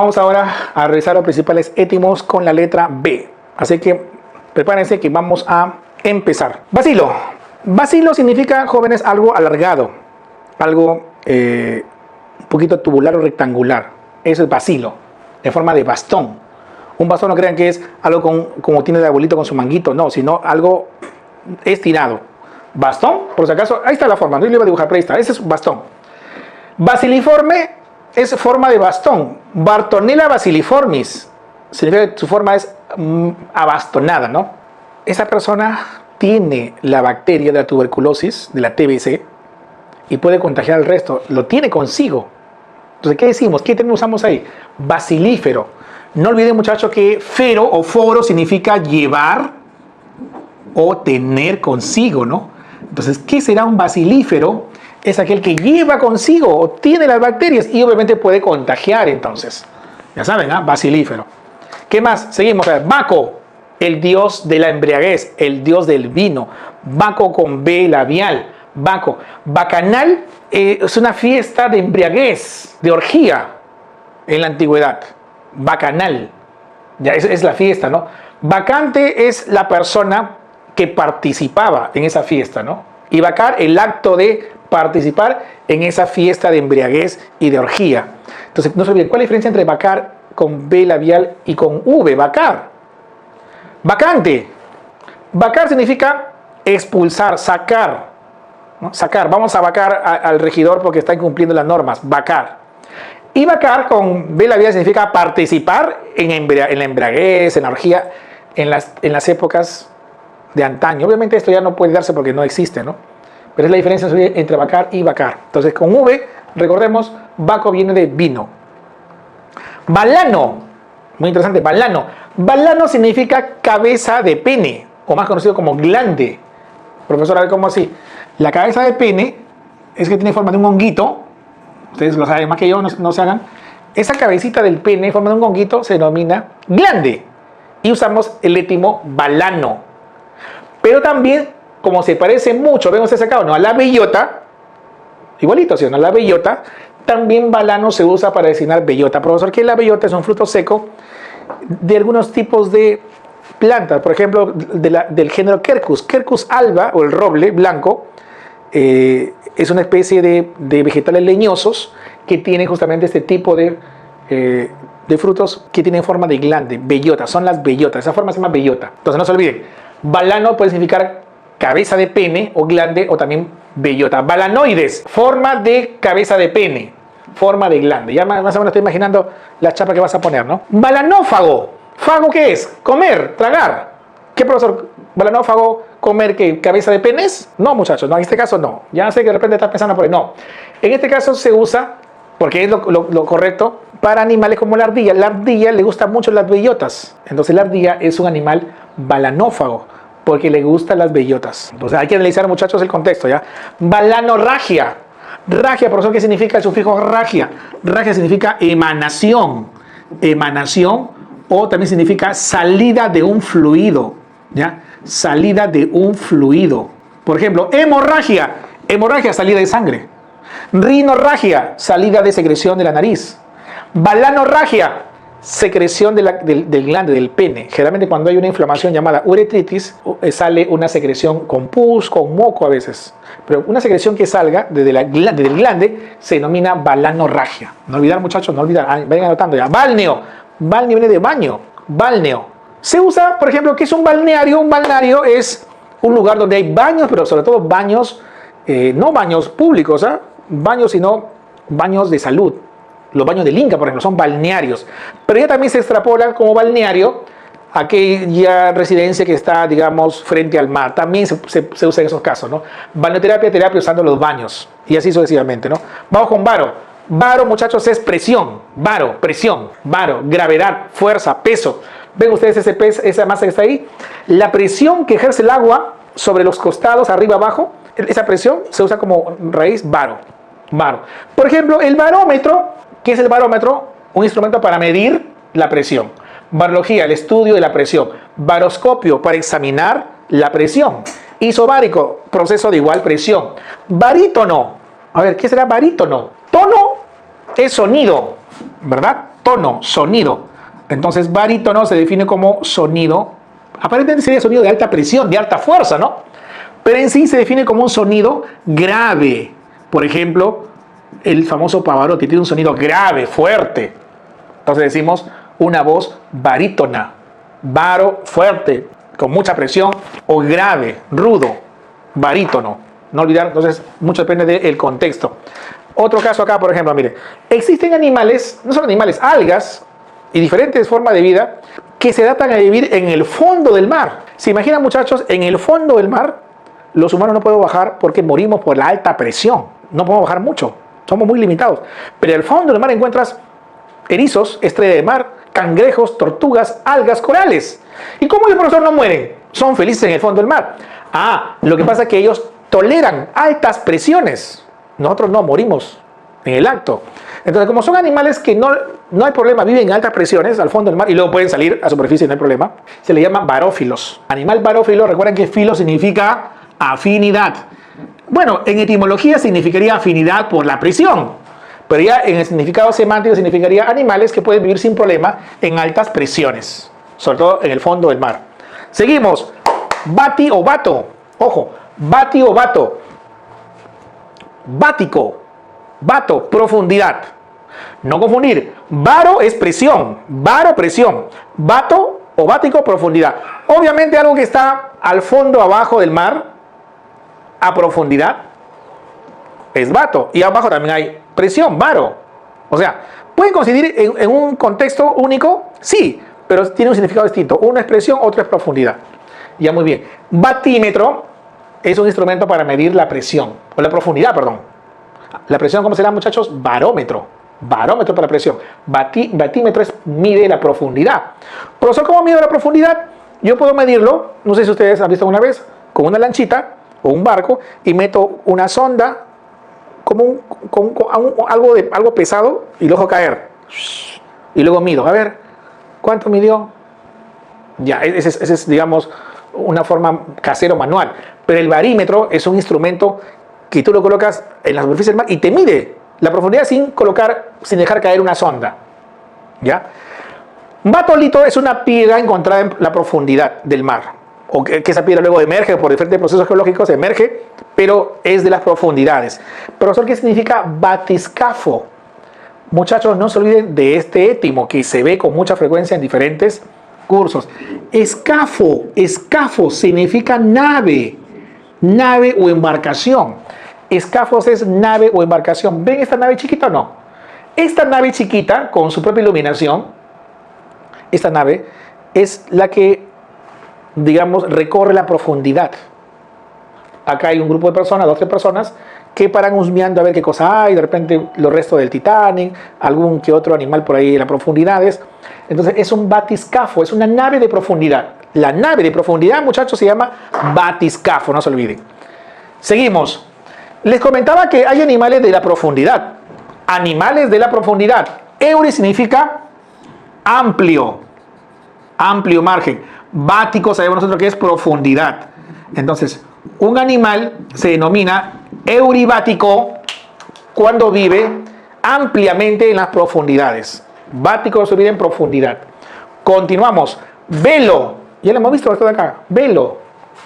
Vamos ahora a revisar los principales étimos con la letra B. Así que prepárense que vamos a empezar. Bacilo. Bacilo significa, jóvenes, algo alargado, algo un poquito tubular o rectangular. Eso es bacilo, en forma de bastón. Un bastón no crean que es algo como tiene el abuelito con su manguito, no, sino algo estirado. Bastón, por si acaso, ahí está la forma, no le iba a dibujar, pero ahí está, ese es un bastón. Basiliforme es forma de bastón. Bartonella basiliformis significa que su forma es abastonada, ¿no? Esa persona tiene la bacteria de la tuberculosis, de la TBC, y puede contagiar al resto, lo tiene consigo. Entonces, ¿qué decimos? ¿Qué término usamos ahí? Basilífero. No olviden, muchachos, que fero o foro significa llevar o tener consigo, ¿no? Entonces, ¿qué será un basilífero? Es aquel que lleva consigo o tiene las bacterias y obviamente puede contagiar, entonces. Ya saben, ¿ah? Basilífero. ¿Qué más? Seguimos. Baco, el dios de la embriaguez, el dios del vino. Baco con B labial. Baco. Bacanal es una fiesta de embriaguez, de orgía en la antigüedad. Bacanal. Ya es la fiesta, ¿no? Bacante es la persona que participaba en esa fiesta, ¿no? Y bacar, el acto de participar en esa fiesta de embriaguez y de orgía. Entonces, no se olviden, ¿cuál es la diferencia entre bacar con B labial y con V? Bacar. Vacante. Vacar significa expulsar, sacar, ¿no? Sacar. Vamos a vacar al regidor porque está incumpliendo las normas. Vacar. Y vacar con B labial significa participar en la embriaguez, en la orgía, en las épocas de antaño. Obviamente esto ya no puede darse porque no existe, ¿no? Pero es la diferencia entre vacar y vacar. Entonces, con V, recordemos, vaco viene de vino. Balano, muy interesante, balano. Balano significa cabeza de pene, o más conocido como glande. Profesor, a ver cómo así. La cabeza de pene es que tiene forma de un honguito. Ustedes lo saben más que yo, no se hagan. Esa cabecita del pene, en forma de un honguito, se denomina glande. Y usamos el étimo balano. Pero también, como se parece mucho, ven ustedes acá, ¿no? A la bellota, igualito, ¿sí? ¿No? A la bellota, también balano se usa para designar bellota. Profesor, ¿qué es la bellota? Es un fruto seco de algunos tipos de plantas, por ejemplo, del género Quercus. Quercus alba, o el roble blanco, es una especie de vegetales leñosos que tienen justamente este tipo de frutos que tienen forma de glande, bellota, son las bellotas, esa forma se llama bellota. Entonces no se olviden, balano puede significar cabeza de pene o glande o también bellota. Balanoides, forma de cabeza de pene, forma de glande. Ya más o menos estoy imaginando la chapa que vas a poner, ¿no? Balanófago, ¿fago qué es? Comer, tragar. ¿Qué, profesor? ¿Balanófago, comer qué? ¿Cabeza de penes? No, muchachos, no, en este caso no. Ya sé que de repente estás pensando por ahí, no. En este caso se usa, porque es lo correcto, para animales como la ardilla. La ardilla le gustan mucho las bellotas. Entonces la ardilla es un animal balanófago, porque le gustan las bellotas. Entonces hay que analizar, muchachos, el contexto, ¿ya? Balanorragia. Ragia, profesor, ¿qué significa el sufijo ragia? Ragia significa emanación. Emanación, o también significa salida de un fluido, ¿ya? Salida de un fluido. Por ejemplo, hemorragia. Hemorragia, salida de sangre. Rinorragia, salida de secreción de la nariz. Balanorragia, secreción del glande, del pene. Generalmente cuando hay una inflamación llamada uretritis, sale una secreción con pus, con moco a veces. Pero una secreción que salga del glande se denomina balanorragia. No olvidar, muchachos, no olvidar. Vayan anotando ya. Balneo. Balneo viene de baño. Balneo. Se usa, por ejemplo, ¿qué es un balneario? Un balneario es un lugar donde hay baños, pero sobre todo baños, no baños públicos, ¿eh? Baños, sino baños de salud. Los baños del Inca, por ejemplo, son balnearios. Pero ya también se extrapola como balneario aquella residencia que está, digamos, frente al mar. También se usa en esos casos, ¿no? Balneoterapia, terapia usando los baños. Y así sucesivamente, ¿no? Vamos con varo. Varo, muchachos, es presión. Varo, presión. Varo, gravedad, fuerza, peso. ¿Ven ustedes ese peso, esa masa que está ahí? La presión que ejerce el agua sobre los costados, arriba, abajo, esa presión se usa como raíz varo. Varo. Por ejemplo, el barómetro. ¿Qué es el barómetro? Un instrumento para medir la presión. Barología, el estudio de la presión. Baroscopio, para examinar la presión. Isobárico, proceso de igual presión. Barítono. A ver, ¿qué será barítono? Tono es sonido, ¿verdad? tono, sonido. Entonces, barítono se define como sonido, aparentemente sería sonido de alta presión, de alta fuerza, ¿no? Pero en sí se define como un sonido grave. Por ejemplo, el famoso Pavarotti tiene un sonido grave, fuerte. Entonces decimos una voz barítona, baro, fuerte, con mucha presión, o grave, rudo, barítono. No olvidar, entonces, mucho depende del contexto. Otro caso acá, por ejemplo, mire, existen animales, no son animales, algas y diferentes formas de vida que se adaptan a vivir en el fondo del mar. ¿Se imaginan, muchachos? En el fondo del mar, los humanos no podemos bajar porque morimos por la alta presión. No podemos bajar mucho, somos muy limitados. Pero en el fondo del mar encuentras erizos, estrella de mar, cangrejos, tortugas, algas, corales. ¿Y cómo ellos, profesor, no mueren? Son felices en el fondo del mar. Lo que pasa es que ellos toleran altas presiones. Nosotros no, morimos en el acto. Entonces, como son animales que no hay problema, viven en altas presiones al fondo del mar y luego pueden salir a superficie, no hay problema, se le llama barófilos. Animal barófilo, recuerden que filo significa afinidad. Bueno, en etimología significaría afinidad por la presión, pero ya en el significado semántico significaría animales que pueden vivir sin problema en altas presiones, sobre todo en el fondo del mar. Seguimos. Bati o bato. Ojo, bati o bato. Bático. Bato, profundidad. No confundir. Baro es presión. Baro, presión. Bato o bático, profundidad. Obviamente algo que está al fondo, abajo del mar, a profundidad, es bato. Y abajo también hay presión, baro. O sea, ¿pueden coincidir en un contexto único? Sí, pero tiene un significado distinto. Uno es presión, otro es profundidad. Ya, muy bien. Batímetro es un instrumento para medir la presión, o la profundidad, perdón. La presión, ¿cómo será, muchachos? Barómetro. Barómetro para presión. Batímetro mide la profundidad. Profesor, ¿cómo mido la profundidad? Yo puedo medirlo, no sé si ustedes han visto una vez, con una lanchita o un barco, y meto una sonda como algo pesado y lo dejo caer. Y luego mido. A ver, ¿cuánto midió? Ya, ese es, digamos, una forma casero manual. Pero el barímetro es un instrumento que tú lo colocas en la superficie del mar y te mide la profundidad sin dejar caer una sonda. ¿Ya? Batolito es una piedra encontrada en la profundidad del mar. O que esa piedra luego emerge por diferentes procesos geológicos, emerge, pero es de las profundidades. Profesor, ¿qué significa batiscafo? Muchachos, no se olviden de este étimo que se ve con mucha frecuencia en diferentes cursos. Escafo significa nave o embarcación. Escafos es nave o embarcación. ¿Ven esta nave chiquita o no? Esta nave chiquita, con su propia iluminación, esta nave es la que, digamos, recorre la profundidad. Acá hay un grupo de personas, 2 o 3 personas, que paran husmeando a ver qué cosa hay, de repente los restos del Titanic, algún que otro animal por ahí en las profundidades. Entonces es un batiscafo, es una nave de profundidad. La nave de profundidad, muchachos, se llama batiscafo, no se olviden. Seguimos. Les comentaba que hay animales de la profundidad. Animales de la profundidad. Euri significa amplio, amplio margen. Bático sabemos nosotros que es profundidad. Entonces, un animal se denomina euribático cuando vive ampliamente en las profundidades. Bático se vive en profundidad. Continuamos. Velo. Ya lo hemos visto esto de acá. Velo.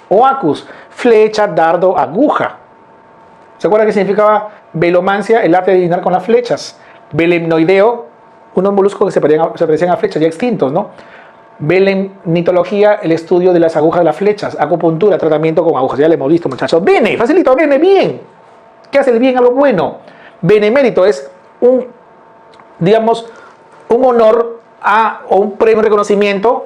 Oacus. Flecha, dardo, aguja. ¿Se acuerdan qué significaba velomancia? El arte de adivinar con las flechas. Belemnoideo, unos moluscos que se parecían a flechas ya extintos, ¿no? Belemnitología, el estudio de las agujas de las flechas. Acupuntura, tratamiento con agujas. Ya lo hemos visto, muchachos. Bene, facilito, bene, bien. ¿Qué hace el bien? Algo bueno. Benemérito es un honor o un premio de reconocimiento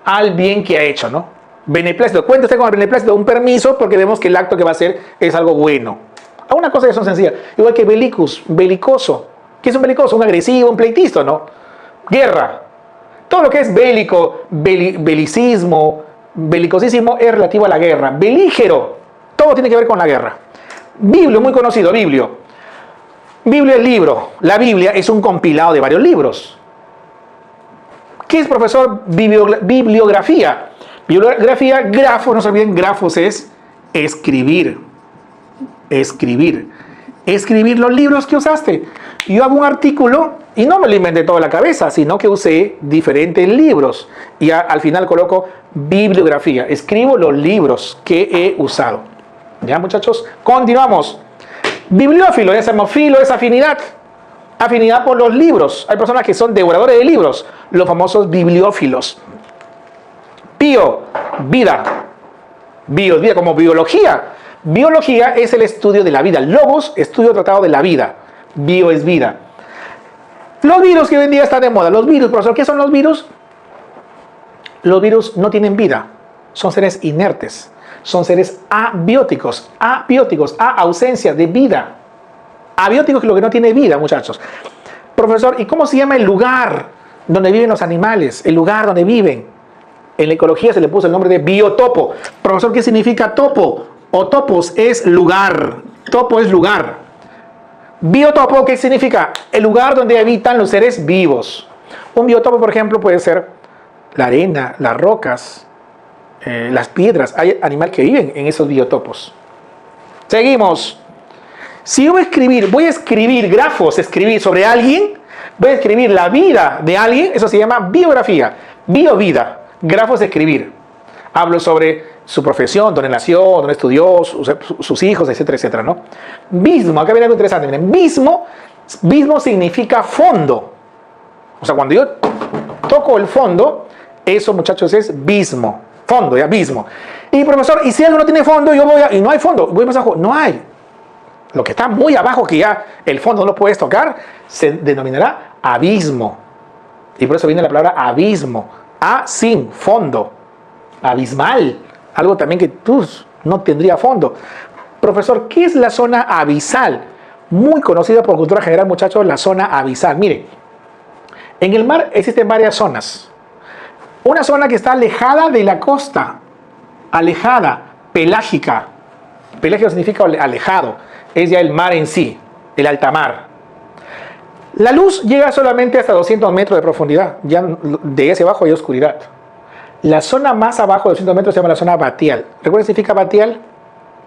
al bien que ha hecho, ¿no? Beneplácito. Cuéntese con el beneplácito, un permiso, porque vemos que el acto que va a hacer es algo bueno. A una cosa que son sencillas. Igual que belicus, belicoso. ¿Qué es un belicoso? Un agresivo, un pleitista, ¿no? Guerra. Todo lo que es bélico, belicismo, belicosísimo es relativo a la guerra. Belígero. Todo tiene que ver con la guerra. Biblio, muy conocido, Biblio. Biblia es libro. La Biblia es un compilado de varios libros. ¿Qué es, profesor? Bibliografía. Bibliografía, grafos, no se olviden, grafos es escribir. Escribir los libros que usaste. Yo hago un artículo Y no me lo inventé toda la cabeza, sino que usé diferentes libros. Y al final coloco bibliografía. Escribo los libros que he usado. ¿Ya, muchachos? Continuamos. Bibliófilo, ya sabemos, filo es afinidad. Afinidad por los libros. Hay personas que son devoradores de libros, los famosos bibliófilos. Bio, vida. Bio, vida como biología. Biología es el estudio de la vida. Logos, estudio tratado de la vida. Bio es vida. Los virus que hoy en día están de moda. Los virus, profesor, ¿qué son los virus? Los virus no tienen vida. Son seres inertes. Son seres abióticos. Abióticos, ausencia de vida. Abióticos es lo que no tiene vida, muchachos. Profesor, ¿y cómo se llama el lugar donde viven los animales? El lugar donde viven. En la ecología se le puso el nombre de biotopo. Profesor, ¿qué significa topo? O topos es lugar. Topo es lugar. Biotopo, ¿qué significa? El lugar donde habitan los seres vivos. Un biotopo, por ejemplo, puede ser la arena, las rocas, las piedras. Hay animales que viven en esos biotopos. Seguimos. Si yo voy a escribir grafos, escribir sobre alguien, voy a escribir la vida de alguien, eso se llama biografía. Biovida. Grafos, escribir. Hablo sobre su profesión, dónde nació, dónde estudió, sus hijos, etcétera, etcétera, ¿no? Bismo, acá viene algo interesante. Miren, bismo significa fondo. O sea, cuando yo toco el fondo, eso, muchachos, es bismo. Fondo, ya, bismo. Y profesor, ¿y si algo no tiene fondo? Y no hay fondo, voy más abajo. No hay. Lo que está muy abajo, que ya el fondo no lo puedes tocar, se denominará abismo. Y por eso viene la palabra abismo. Sin fondo. Abismal. Algo también que no tendría fondo. Profesor, ¿qué es la zona abisal? Muy conocida por cultura general, muchachos, la zona abisal. Mire, en el mar existen varias zonas. Una zona que está alejada de la costa. Alejada, pelágica. Pelágico significa alejado. Es ya el mar en sí, el alta mar. La luz llega solamente hasta 200 metros de profundidad. Ya de ese abajo hay oscuridad. La zona más abajo de 200 metros se llama la zona batial. ¿Recuerdan qué significa batial?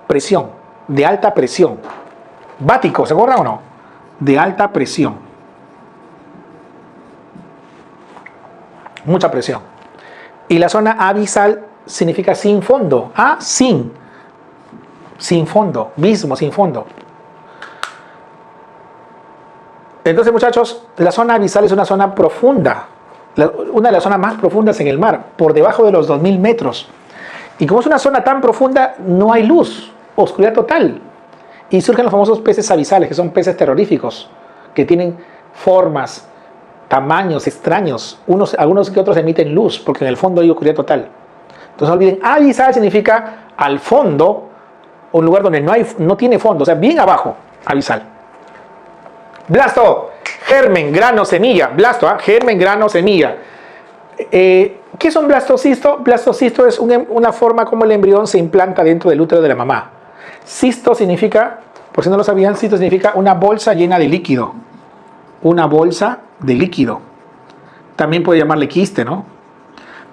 Presión, de alta presión. Bático, ¿se acuerdan o no? De alta presión. Mucha presión. Y la zona abisal significa sin fondo. Sin fondo. Mismo, sin fondo. Entonces, muchachos, la zona abisal es una zona profunda. Una de las zonas más profundas en el mar, por debajo de los 2000 metros. Y como es una zona tan profunda, no hay luz, oscuridad total. Y surgen los famosos peces abisales, que son peces terroríficos, que tienen formas, tamaños extraños. Algunos que otros emiten luz, porque en el fondo hay oscuridad total. Entonces no olviden, abisal significa al fondo, un lugar donde no tiene fondo, o sea, bien abajo, abisal. Blasto, germen, grano, semilla. Blasto, germen, grano, semilla. ¿Qué son blastocisto? Blastocisto es una forma como el embrión se implanta dentro del útero de la mamá. Cisto significa, por si no lo sabían, cisto significa una bolsa llena de líquido. Una bolsa de líquido. También puede llamarle quiste, ¿no?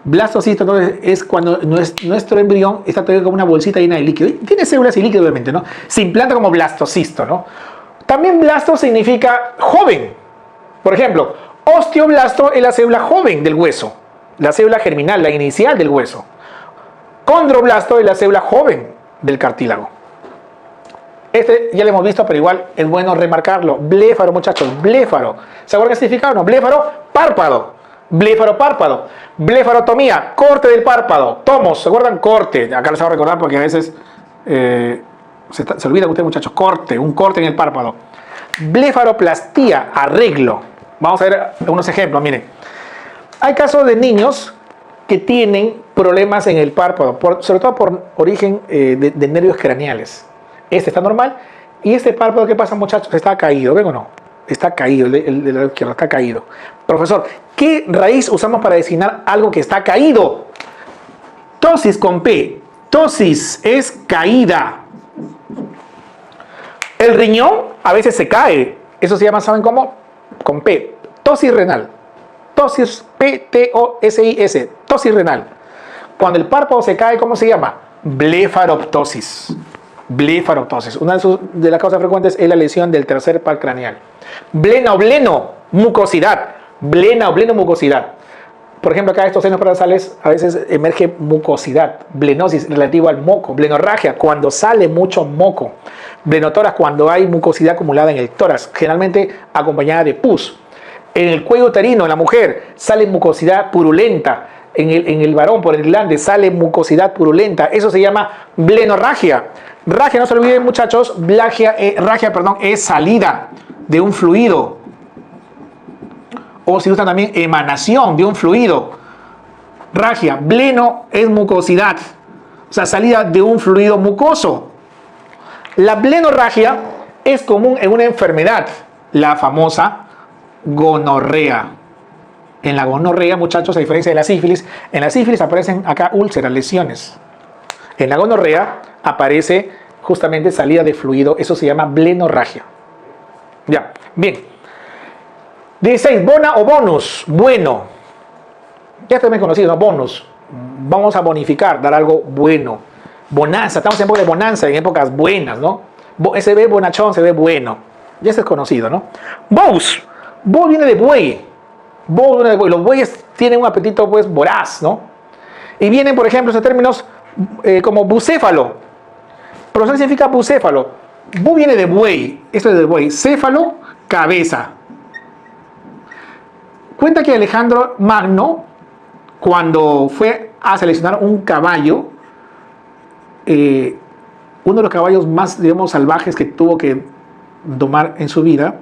Blastocisto entonces es cuando nuestro embrión está todavía como una bolsita llena de líquido. Tiene células y líquido, obviamente, ¿no? Se implanta como blastocisto, ¿no? También blasto significa joven. Por ejemplo, osteoblasto es la célula joven del hueso, la célula germinal, la inicial del hueso. Condroblasto es la célula joven del cartílago. Este ya lo hemos visto, pero igual es bueno remarcarlo. Bléfaro, muchachos, bléfaro. ¿Se acuerdan qué significa o no? Bléfaro, párpado. Bléfaro, párpado. Blefarotomía, corte del párpado. Tomos, ¿se acuerdan? Corte. Acá les hago recordar porque a veces se olvidan ustedes, muchachos. Corte, un corte en el párpado. Blefaroplastía, arreglo. Vamos a ver unos ejemplos, miren. Hay casos de niños que tienen problemas en el párpado, sobre todo por origen de nervios craneales. Este está normal. Y este párpado, ¿qué pasa, muchachos? Está caído, ¿ven o no? Está caído, el de la izquierda está caído. Profesor, ¿qué raíz usamos para designar algo que está caído? Tosis con P. Tosis es caída. El riñón a veces se cae. Eso se llama, ¿saben cómo? Con P. Tosis renal. Tosis, P-T-O-S-I-S. Tosis renal. Cuando el párpado se cae, ¿cómo se llama? Blefaroptosis. Blefaroptosis. Una de las causas frecuentes es la lesión del tercer par craneal. Bleno. Mucosidad, blena o blenomucosidad. Por ejemplo, acá estos senos paranasales a veces emerge mucosidad, blenosis relativo al moco, blenorragia cuando sale mucho moco, blenotórax cuando hay mucosidad acumulada en el tórax, generalmente acompañada de pus. En el cuello uterino, en la mujer, sale mucosidad purulenta. En el varón, por el glande, sale mucosidad purulenta. Eso se llama blenorragia. Ragia, no se olviden, muchachos, ragia, es salida de un fluido. O si usan también emanación de un fluido. Ragia, bleno es mucosidad, o sea, salida de un fluido mucoso. La blenorragia es común en una enfermedad, la famosa gonorrea. En la gonorrea, muchachos, a diferencia de la sífilis, en la sífilis aparecen acá úlceras, lesiones. En la gonorrea aparece justamente salida de fluido, eso se llama blenorragia. Ya, bien. 16, bona o bonus, bueno. Ya está bien conocido, ¿no? Bonus. Vamos a bonificar, dar algo bueno. Bonanza, estamos en época de bonanza, en épocas buenas, ¿no? Se ve bonachón, se ve bueno. Ya eso es conocido, ¿no? Bous. Bous viene de buey. Bous viene de buey. Los bueyes tienen un apetito, pues, voraz, ¿no? Y vienen, por ejemplo, esos términos como bucéfalo. Pero ¿qué significa bucéfalo? Bu viene de buey. Esto es de buey. Céfalo, cabeza. Cuenta que Alejandro Magno, cuando fue a seleccionar un caballo, uno de los caballos más, digamos, salvajes que tuvo que domar en su vida,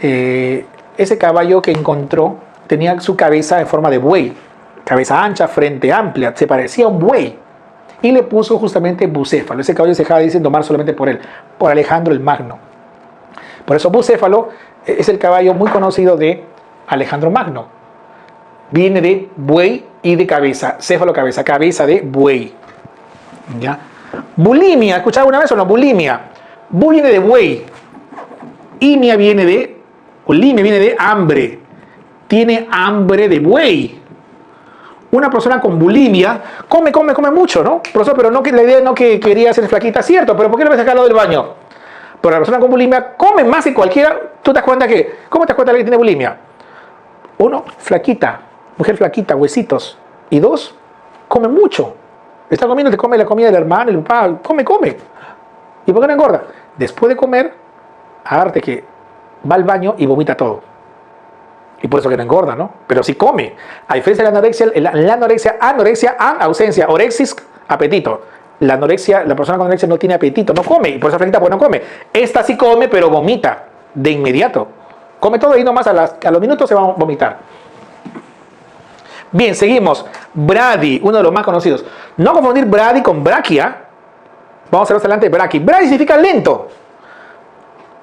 ese caballo que encontró tenía su cabeza en forma de buey, cabeza ancha, frente amplia, se parecía a un buey, y le puso justamente bucéfalo. Ese caballo se dejaba, dicen, domar solamente por él, por Alejandro el Magno. Por eso bucéfalo es el caballo muy conocido de Alejandro Magno. Viene de buey y de cabeza, céfalo, cabeza, cabeza de buey. ¿Ya? Bulimia, ¿escuchado alguna vez o no? Bulimia. Bu viene de buey. Bulimia viene de hambre. Tiene hambre de buey. Una persona con bulimia come mucho, ¿no? Profesor, pero no, la idea no que quería ser flaquita, cierto, pero ¿por qué no me sacarlo del baño? Pero la persona con bulimia come más que cualquiera. ¿Tú te das cuenta que? ¿Cómo te das cuenta de que tiene bulimia? Uno, flaquita, mujer flaquita, huesitos. Y dos, come mucho. Está comiendo, te come la comida del hermano, el papá, come. ¿Y por qué no engorda? Después de comer, agárrate que va al baño y vomita todo. Y por eso que no engorda, ¿no? Pero sí come. A diferencia de la anorexia, ausencia, orexis, apetito. La anorexia, la persona con anorexia no tiene apetito, no come. Y por eso flaquita, pues no come. Esta sí come, pero vomita de inmediato. Come todo y nomás a los minutos se va a vomitar. Bien, seguimos. Brady, uno de los más conocidos. No confundir brady con braquia. Vamos a ver más adelante braqui. Brady significa lento.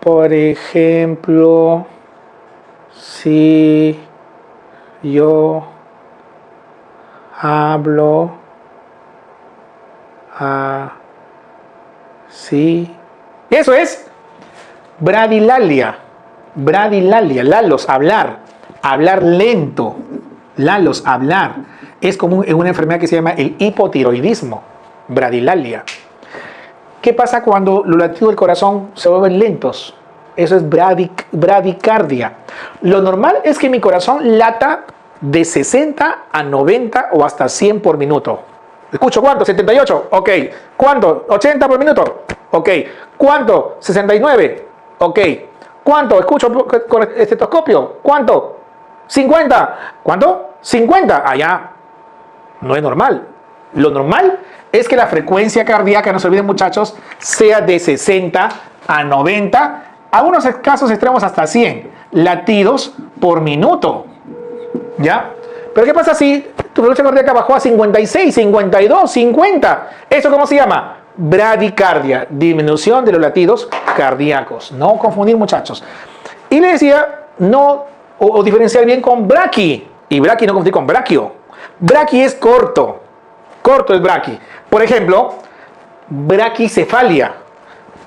Por ejemplo, si yo hablo así. Eso es bradilalia. Bradilalia, lalos, hablar lento, lalos, hablar. Es común en una enfermedad que se llama el hipotiroidismo, bradilalia. ¿Qué pasa cuando los latidos del corazón se vuelven lentos? Eso es bradicardia. Lo normal es que mi corazón lata de 60 a 90 o hasta 100 por minuto. ¿Escucho cuánto? 78. Ok. ¿Cuánto? 80 por minuto. Ok. ¿Cuánto? 69. Ok. ¿Cuánto? Escucho con estetoscopio. ¿Cuánto? 50. ¿Cuánto? 50. Allá no es normal. Lo normal es que la frecuencia cardíaca, no se olviden muchachos, sea de 60 a 90, algunos casos extremos hasta 100 latidos por minuto. ¿Ya? Pero ¿qué pasa si tu frecuencia cardíaca bajó a 56, 52, 50? ¿Eso cómo se llama? Bradicardia, disminución de los latidos cardíacos. No confundir, muchachos. Y le decía, no, o diferenciar bien con braqui. Y braqui no confundir con braquio. Braqui es corto. Corto es braqui. Por ejemplo, braquicefalia.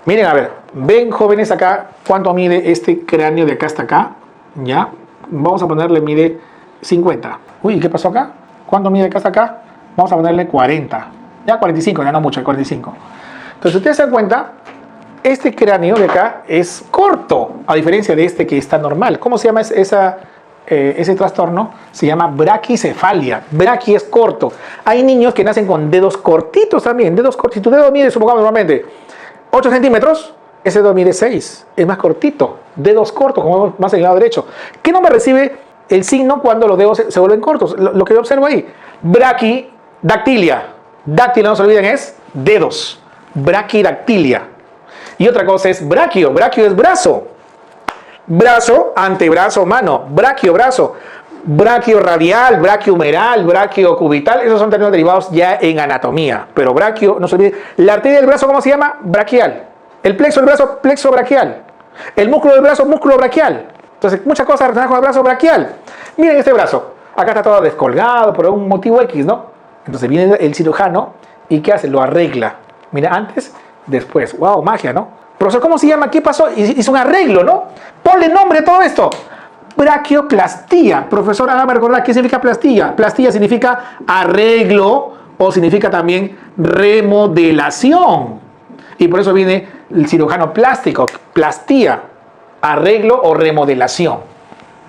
Miren, a ver, ven jóvenes acá cuánto mide este cráneo de acá hasta acá. ¿Ya? Vamos a ponerle, mide 50. Uy, ¿qué pasó acá? ¿Cuánto mide de acá hasta acá? Vamos a ponerle 40. Ya 45, ya no mucho, 45. Entonces, ustedes se dan cuenta, Este cráneo de acá es corto, a diferencia de este que está normal. ¿Cómo se llama ese trastorno? Se llama braquicefalia. Braqui es corto. Hay niños que nacen con dedos cortitos también. Dedos cortos. Si tu dedo mide, supongamos normalmente, 8 centímetros, ese dedo mide 6. Es más cortito. Dedos cortos, como vemos más en el lado derecho. ¿Qué nombre recibe el signo cuando los dedos se vuelven cortos? Lo que yo observo ahí. Braquidactilia. Dáctilo, no se olviden, es dedos. Braquidactilia. Y otra cosa es braquio. Braquio es brazo. Brazo, antebrazo, mano. Braquio, brazo. Braquio radial, braquio humeral, braquio cubital. Esos son términos derivados ya en anatomía. Pero braquio, no se olviden. La arteria del brazo, ¿cómo se llama? Braquial. El plexo del brazo, plexo braquial. El músculo del brazo, músculo braquial. Entonces, muchas cosas relacionadas con el brazo braquial. Miren este brazo. Acá está todo descolgado por un motivo X, ¿no? Entonces viene el cirujano y ¿qué hace? Lo arregla. Mira, antes, después. ¡Wow! Magia, ¿no? Profesor, ¿cómo se llama? ¿Qué pasó? Hizo un arreglo, ¿no? Ponle nombre a todo esto. Braquioplastía. Profesor, hágame recordar qué significa plastilla. Plastilla significa arreglo o significa también remodelación. Y por eso viene el cirujano plástico. Plastía, arreglo o remodelación.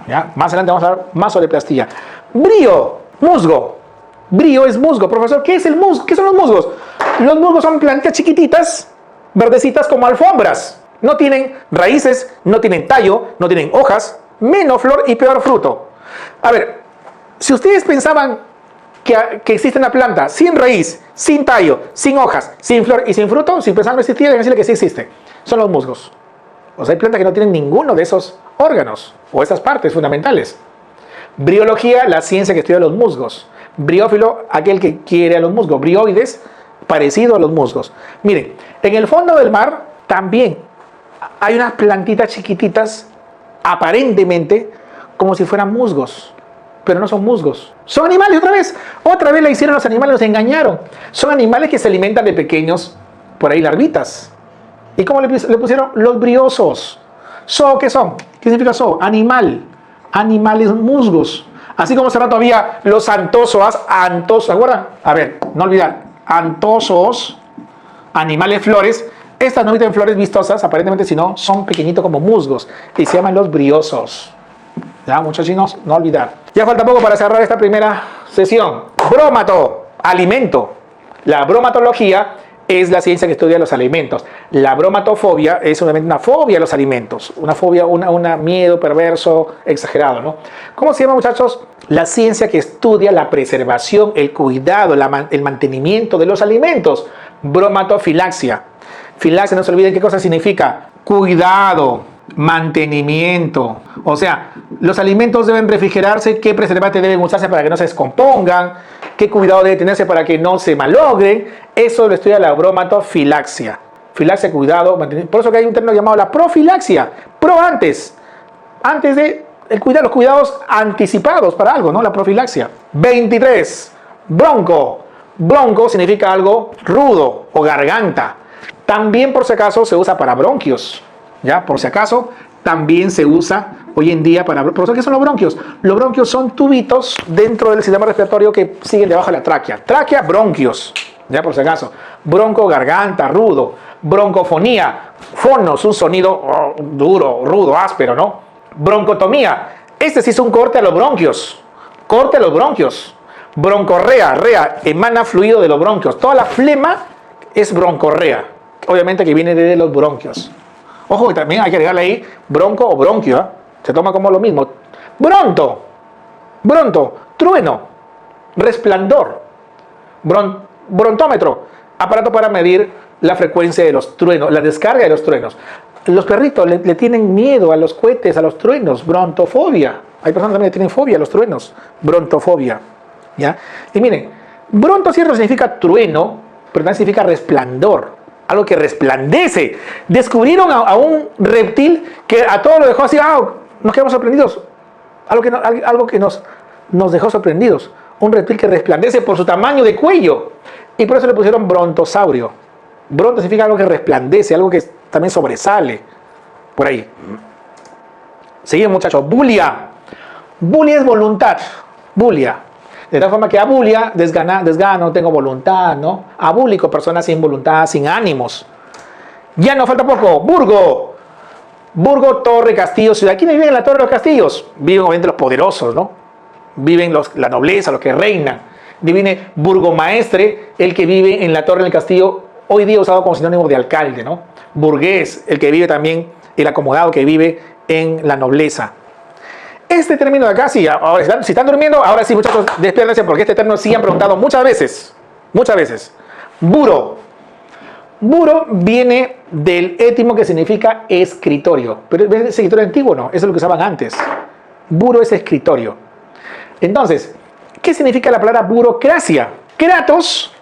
¿Ya? Más adelante vamos a hablar más sobre plastilla. Brío, musgo. Brío es musgo. Profesor, ¿qué es el musgo? ¿Qué son los musgos? Los musgos son plantas chiquititas, verdecitas como alfombras. No tienen raíces, no tienen tallo, no tienen hojas, menos flor y peor fruto. A ver, si ustedes pensaban que existe una planta sin raíz, sin tallo, sin hojas, sin flor y sin fruto, si pensaban que existía, deben decirle que sí existe. Son los musgos. O sea, hay plantas que no tienen ninguno de esos órganos o esas partes fundamentales. Briología, la ciencia que estudia los musgos. Briófilo, aquel que quiere a los musgos. Brioides, parecido a los musgos. Miren, en el fondo del mar también hay unas plantitas chiquititas, aparentemente como si fueran musgos, pero no son musgos. Son animales otra vez la hicieron los animales, nos engañaron. Son animales que se alimentan de pequeños, por ahí larvitas. ¿Y cómo le pusieron? Los briosos. ¿So qué son? ¿Qué significa so? Animal. Animales musgos. Así como hace rato había los antosos, ¿se acuerdan? A ver, no olvidar. Antosos, animales flores. Estas no emiten flores vistosas, aparentemente, sino son pequeñitos como musgos. Y se llaman los briosos. Ya, muchachinos, no olvidar. Ya falta poco para cerrar esta primera sesión. Brómato, alimento. La bromatología es la ciencia que estudia los alimentos. La bromatofobia es una fobia a los alimentos. Una fobia, un miedo perverso, exagerado, ¿no? ¿Cómo se llama, muchachos? La ciencia que estudia la preservación, el cuidado, el mantenimiento de los alimentos. Bromatofilaxia. Filaxia, no se olviden qué cosa significa. Cuidado, mantenimiento. O sea, los alimentos deben refrigerarse, qué preservantes deben usarse para que no se descompongan, qué cuidado debe tenerse para que no se malogren. Eso lo estudia la bromatofilaxia. Filaxia, cuidado, mantenimiento. Por eso que hay un término llamado la profilaxia. Pro antes de los cuidados anticipados para algo, ¿no? La profilaxia. 23. Bronco. Bronco significa algo rudo o garganta. También, por si acaso, se usa para bronquios. ¿Ya? Por si acaso, también se usa hoy en día para... ¿Por qué son los bronquios? Los bronquios son tubitos dentro del sistema respiratorio que siguen debajo de la tráquea. Tráquea, bronquios. ¿Ya? Por si acaso. Bronco, garganta, rudo. Broncofonía. Fonos, un sonido duro, rudo, áspero, ¿no? Broncotomía. Este sí es un corte a los bronquios. Corte a los bronquios. Broncorrea. Rea. Emana fluido de los bronquios. Toda la flema es broncorrea. Obviamente que viene de los bronquios. Ojo, que también hay que agregarle ahí bronco o bronquio, ¿eh? Se toma como lo mismo. Bronto, trueno, resplandor, brontómetro, aparato para medir la frecuencia de los truenos, la descarga de los truenos. Los perritos le tienen miedo a los cohetes, a los truenos, brontofobia. Hay personas también que tienen fobia a los truenos, brontofobia. ¿Ya? Y miren, bronto cierto significa trueno, pero también significa resplandor. Algo que resplandece. Descubrieron a un reptil que a todos lo dejó así, nos quedamos sorprendidos. Algo que nos dejó sorprendidos. Un reptil que resplandece por su tamaño de cuello. Y por eso le pusieron brontosaurio. Bronto significa algo que resplandece, algo que también sobresale. Por ahí. Seguimos, muchachos. Bulia. Bulia es voluntad. Bulia. De tal forma que abulia, desgano, tengo voluntad, ¿no? Abúlico, persona sin voluntad, sin ánimos. Ya no falta poco. Burgo. Burgo, torre, castillo, ciudad. ¿Quiénes viven en la torre de los castillos? Viven obviamente los poderosos, ¿no? Viven la nobleza, los que reinan. Viene burgomaestre, el que vive en la torre del castillo, hoy día usado como sinónimo de alcalde, ¿no? Burgués, el que vive también, el acomodado que vive en la nobleza. Este término de acá, sí, ahora, si están durmiendo, ahora sí, muchachos, despiértense porque este término sí han preguntado muchas veces. Muchas veces. Buro. Buro viene del étimo que significa escritorio. Pero ¿es escritorio antiguo? No, eso es lo que usaban antes. Buro es escritorio. Entonces, ¿qué significa la palabra burocracia? Kratos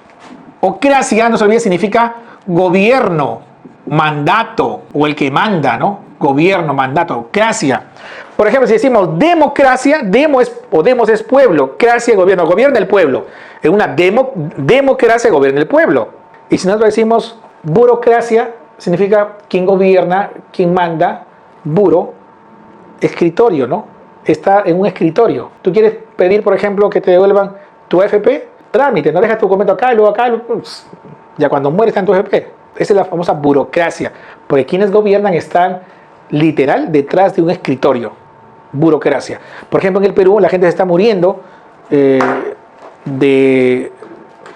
o cracia, no se olviden, significa gobierno, mandato o el que manda, ¿no? Gobierno, mandato, cracia. Por ejemplo, si decimos democracia, demos es pueblo, cracia, gobierno, gobierna el pueblo. En una democracia gobierna el pueblo. Y si nosotros decimos burocracia, significa quien gobierna, quien manda, buro, escritorio, ¿no? Está en un escritorio. Tú quieres pedir, por ejemplo, que te devuelvan tu AFP, trámite, no dejas tu documento acá y luego acá, ya cuando mueres está en tu AFP. Esa es la famosa burocracia, porque quienes gobiernan están literal detrás de un escritorio. Burocracia. Por ejemplo, en el Perú la gente se está muriendo de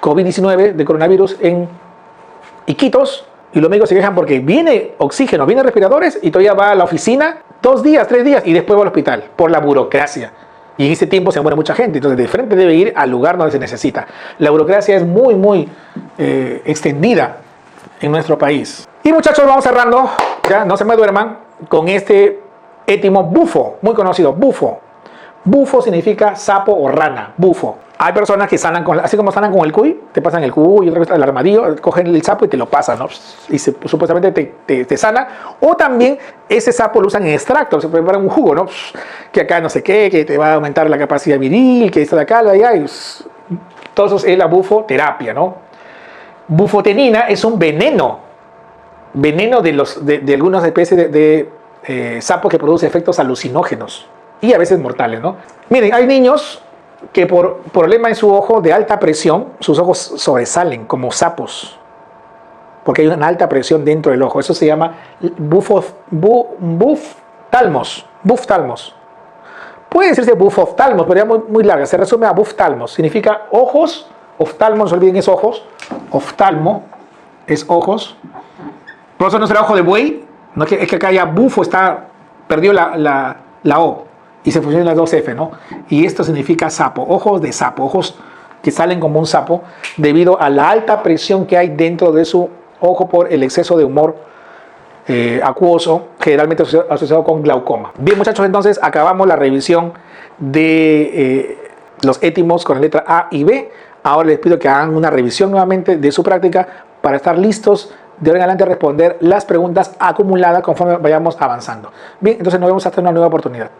COVID-19, de coronavirus en Iquitos, y los médicos se quejan porque viene oxígeno, viene respiradores y todavía va a la oficina 2 días, 3 días y después va al hospital por la burocracia. Y en ese tiempo se muere mucha gente, entonces de frente debe ir al lugar donde se necesita. La burocracia es muy extendida en nuestro país. Y muchachos, vamos cerrando, ya no se me duerman, con este étimo bufo, muy conocido, bufo. Bufo significa sapo o rana, bufo. Hay personas que sanan así como sanan con el cuy, te pasan el cuy y otra cosa, el armadillo, cogen el sapo y te lo pasan, ¿no? Y supuestamente te sana. O también ese sapo lo usan en extracto, se prepara un jugo, ¿no? Que acá no sé qué, que te va a aumentar la capacidad viril, que esto de acá, de allá. Y todo eso es la bufoterapia, ¿no? Bufotenina es un veneno de algunas especies de sapos que produce efectos alucinógenos y a veces mortales, ¿no? Miren, hay niños que por problema en su ojo de alta presión, sus ojos sobresalen como sapos, porque hay una alta presión dentro del ojo. Eso se llama buftalmos. Puede decirse bufoftalmos, pero ya muy larga. Se resume a buftalmos. Significa ojos. Oftalmo, no se olviden, es ojos. Oftalmo es ojos. Por eso no será ojo de buey. No es que acá ya bufo perdió la O. Y se fusionan las dos F, ¿no? Y esto significa sapo, ojos de sapo, ojos que salen como un sapo debido a la alta presión que hay dentro de su ojo por el exceso de humor acuoso, generalmente asociado con glaucoma. Bien, muchachos, entonces acabamos la revisión de los étimos con la letra A y B. Ahora les pido que hagan una revisión nuevamente de su práctica para estar listos de ahora en adelante a responder las preguntas acumuladas conforme vayamos avanzando. Bien, entonces nos vemos hasta una nueva oportunidad.